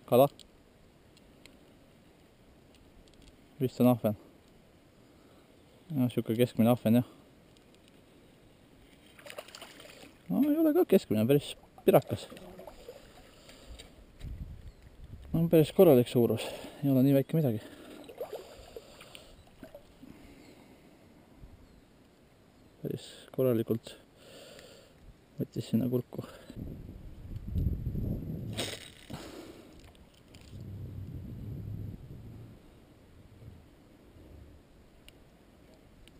kala. Vist on ahven. Siuke keskmine ahven, jah. No, ei ole ka keskmine, päris pirakas. On päris korralik suurus, ei ole nii väike midagi. Päris korralikult võttis sinna kurku.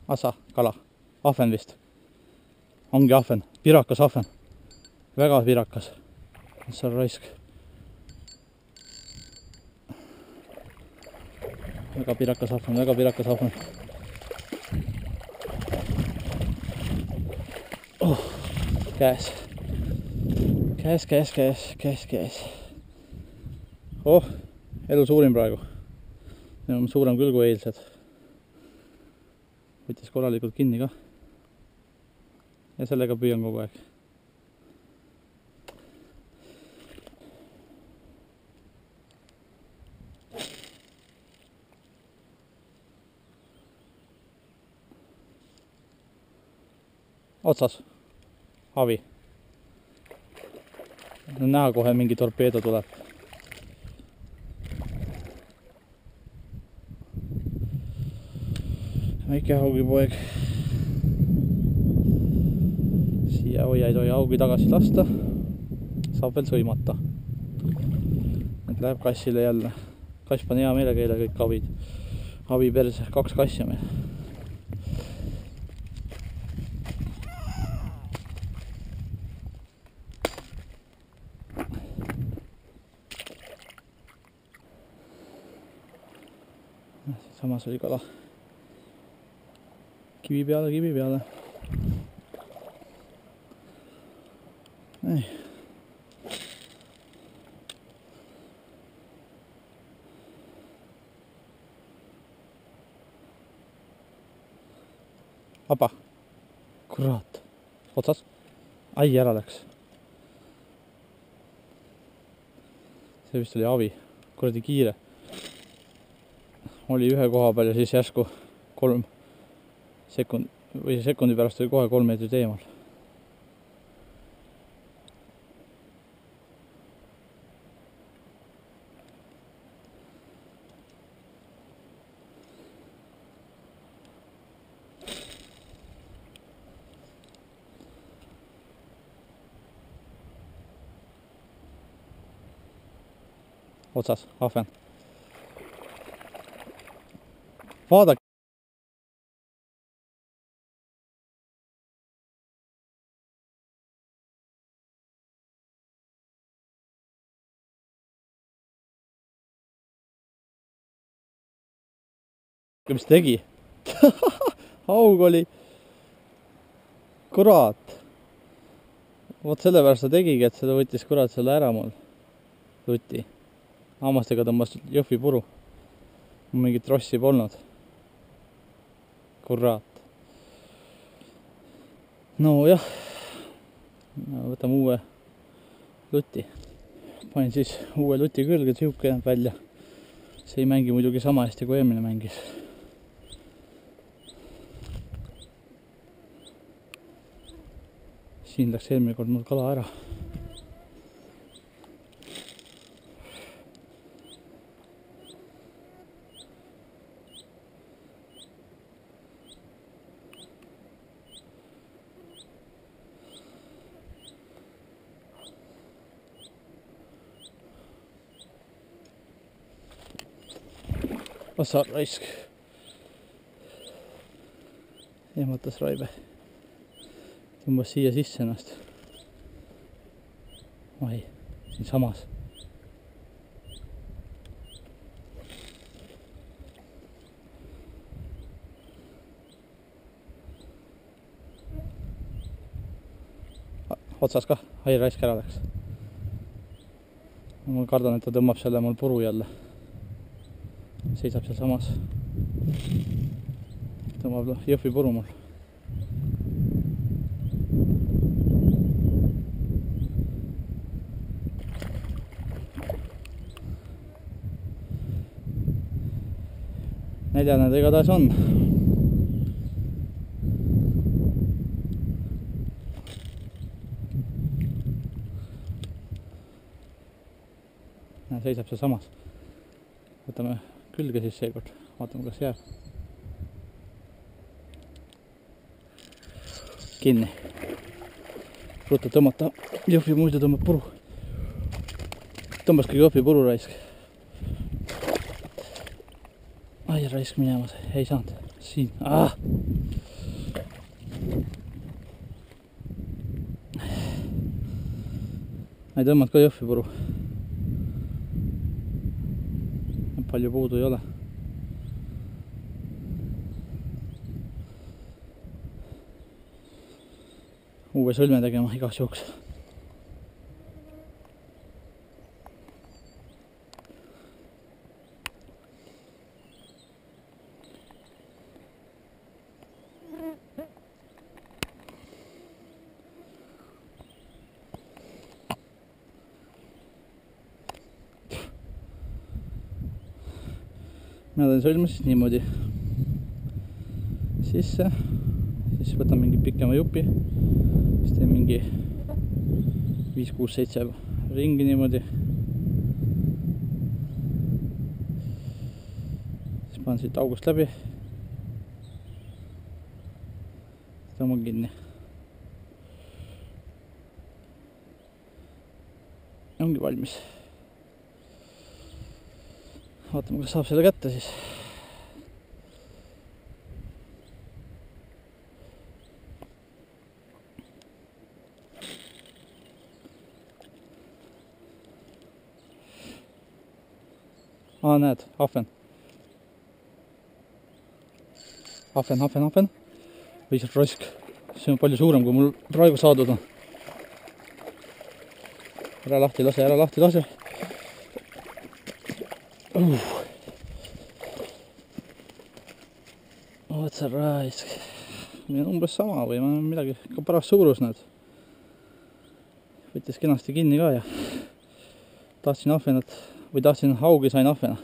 Asa, kala, ahven vist. Ongi ahven, pirakas ahven. Väga pirakas. See on raisk. Väga pirakas ahven, väga pirakas ahven. Käes. Käes. Elu suurim praegu. Need on suurem küll kui eilsed. Võttis korralikult kinni ka. Ja sellega püüan kogu aeg. Otsas. Havi. Näha kohe mingi torpeedo tuleb. Väike haugipoeg. Siia ei tohi haugi tagasi lasta. Saab veel sõimata. Et läheb kassile jälle. Kass pani hea meelega eile kõik havid. Havi perse, 2 kassi meil. Samas oli kala. Kivi peale. Ei. Apa. Kurat. Otsas. Ai, ära läks. See vist oli havi. Kuradi kiire. Oli ühe koha peal ja siis järsku 3 sekundi pärast oli kohe 3 meetrit eemal. Otsas, ahven. Vaadake. Mis tegi? Haug oli. Kurat. Vot sellepärast ta tegigi, et seda võttis kurat selle ära mul. Lutti. Hammastega tõmbas jõhvi puru. Mingit rossi polnud. Kurat. No jah. Võtame uue luti. Panin siis uue luti külge siuke välja. See ei mängi muidugi sama hästi kui eelmine mängis. Siin läks eelmine kord mul kala ära. Osa raisk. Ehmatas raibe. Tõmbas siia sisse ennast. Ai, siin samas. Otsas ka, ai raisk ära läks. Ma kardan, et ta tõmbab selle mul puru jälle. Seisab seal samas. Tõmbab jõhvi puru mul. 4. ta igatahes on. Seisab see samas. Võtame külge siis seekord, vaatame kas jääb kinni. Ruttu tõmmata, Jõhvi muidu tõmbab puru. Tõmbaski Jõhvi puru raisk. Ai raisk minemas, ei saanud. Siin, ei tõmmanud ka Jõhvi puru. Palju puudu ei ole. Uue sõlme tegema igaks juhuks. Mina teen sõlme siis niimoodi sisse, siis võtan mingi pikema jupi, siis teen mingi 5, 6, 7 ringi niimoodi. Siis panen siit august läbi, tõmban kinni. Ongi valmis. Vaatame, kas saab selle kätte siis. Näed, ahven. Ahven. Või see roisk. See on palju suurem, kui mul praegu saadud on. Ära lahti lase. Vaat see raisk. Meil on umbes sama või midagi ka paras suurus näed. Võttis kenasti kinni ka ja tahtsin ahvenat või tahtsin haugi, sain ahvena.